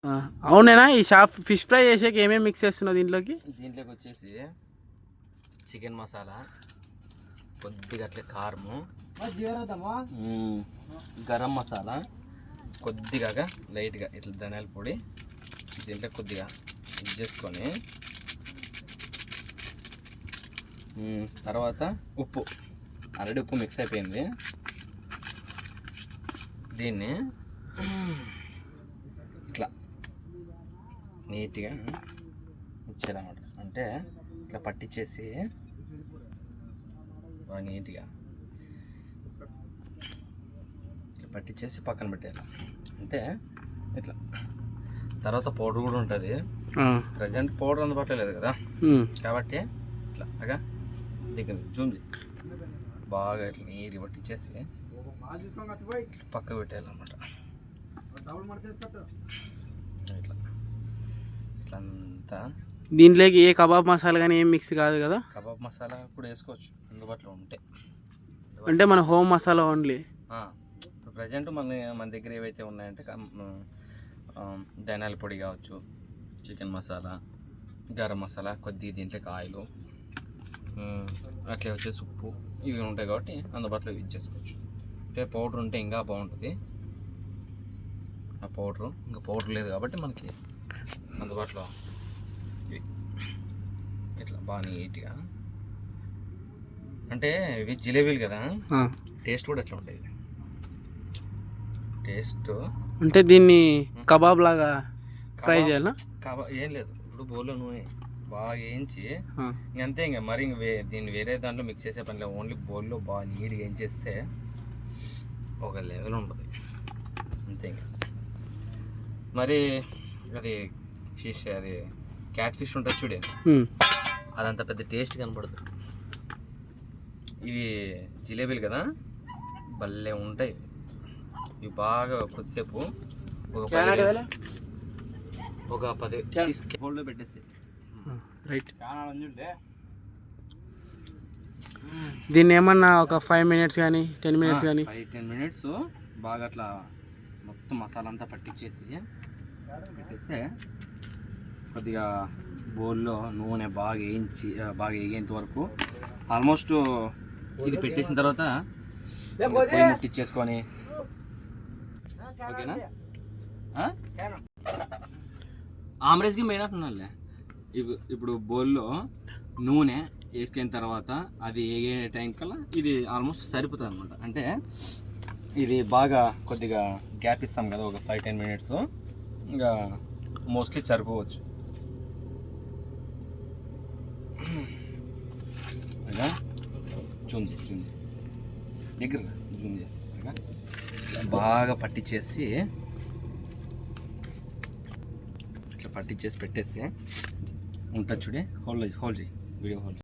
అవునేనా ఈ shop fish fry చేసాక ఏమేమి మిక్స్ చేస్తున్నావు దీంట్లోకి వచ్చేసి చికెన్ మసాలా, కొద్దిగా అట్లా కారము, గరం మసాలా, కొద్దిగా లైట్గా ఇట్లా ధనియాల పొడి దీంట్లో కొద్దిగా మిక్స్ చేసుకొని తర్వాత ఉప్పు ఆల్రెడీ ఉప్పు మిక్స్ అయిపోయింది. దీన్ని ఇట్లా నీట్గా ఇచ్చారన్నమాట. అంటే ఇట్లా పట్టించేసి బాగా నీట్గా ఇట్లా పట్టించేసి పక్కన పెట్టేయాలి. అంటే ఇట్లా తర్వాత పౌడర్ కూడా ఉంటుంది. ప్రజెంట్ పౌడర్ అందుబాటులో లేదు కదా, కాబట్టి ఇట్లా అగా దగ్గర జూమ్ బాగా ఇట్లా నీట్గా పట్టించేసి పక్కకు పెట్టేయాలన్నమాట. ఇట్లా ఇట్లా అంతా దీంట్లోకి ఏ కబాబ్ మసాలా కానీ ఏం మిక్స్ కాదు కదా. కబాబ్ మసాలా కూడా వేసుకోవచ్చు అందుబాటులో ఉంటే. అంటే మన హోమ్ మసాలా ఓన్లీ. ఇప్పుడు ప్రజెంట్ మన దగ్గర ఏవైతే ఉన్నాయంటే ధనియాల పొడి కావచ్చు, చికెన్ మసాలా, గరం మసాలా, కొద్దిగా దీంట్లోకి ఆయిల్, అట్లే వచ్చేసి ఉప్పు, ఇవి ఉంటాయి కాబట్టి అందుబాటులో యూజ్ చేసుకోవచ్చు. అంటే పౌడర్ ఉంటే ఇంకా బాగుంటుంది. ఆ పౌడరు ఇంకా పౌడర్ లేదు కాబట్టి మనకి అందుబాటులో ఇట్లా బాగా నీట్గా. అంటే ఇవి జిలేబీలు కదా, టేస్ట్ కూడా ఎట్లా ఉంటుంది టేస్ట్. అంటే దీన్ని కబాబ్ లాగా ఫ్రై చేయాలా? కబాబ్ ఏం లేదు, ఇప్పుడు బౌల్లో నూనె బాగా వేయించి ఇంకంతే. ఇంకా మరి దీన్ని వేరే దాంట్లో మిక్స్ చేసే పని లేదు. ఓన్లీ బౌల్లో బాగా నీట్గా వేయించేస్తే ఒక లెవెల్ ఉంటుంది అంతే. ఇంకా మరి అది ఫిష్, అది క్యాట్ ఫిష్ ఉంటుంది చూడే, అదంత పెద్ద టేస్ట్ కనపడదు. ఇవి జిలేబీలు కదా, భలే ఉంటాయి. ఇవి బాగా కొద్దిసేపు ఒక 10 బౌల్లో పెట్టేసి రైట్. దీన్ని ఏమన్నా ఒక 5 minutes కానీ 10 minutes కానీ 5-10 minutes బాగా అట్లా మొత్తం మసాలా అంతా పట్టించేసి పెట్టేస్తే కొద్దిగా బౌల్లో నూనె బాగా వేగేంత వరకు ఆల్మోస్ట్ ఇది పెట్టేసిన తర్వాత పొయ్యి ముట్టించేసుకొని, ఓకేనా? ఆమ్రేజ్కి మెయిన్ అంటున్నాలే. ఇప్పుడు బౌల్లో నూనె వేసుకున్న తర్వాత అది వేగే టైం కల్లా ఇది ఆల్మోస్ట్ సరిపోతుంది అనమాట. అంటే ఇది బాగా కొద్దిగా గ్యాప్ ఇస్తాం కదా, ఒక 5-10 minutes, ఇంకా మోస్ట్లీ సరిపోవచ్చు. జూమ్ దగ్గర జూమ్ చేసి బాగా పట్టించేసి ఇట్లా పట్టించేసి పెట్టేస్తే ఉంటుంది చూడే. హోల్డ్ చేయి వీడియో హోల్డ్.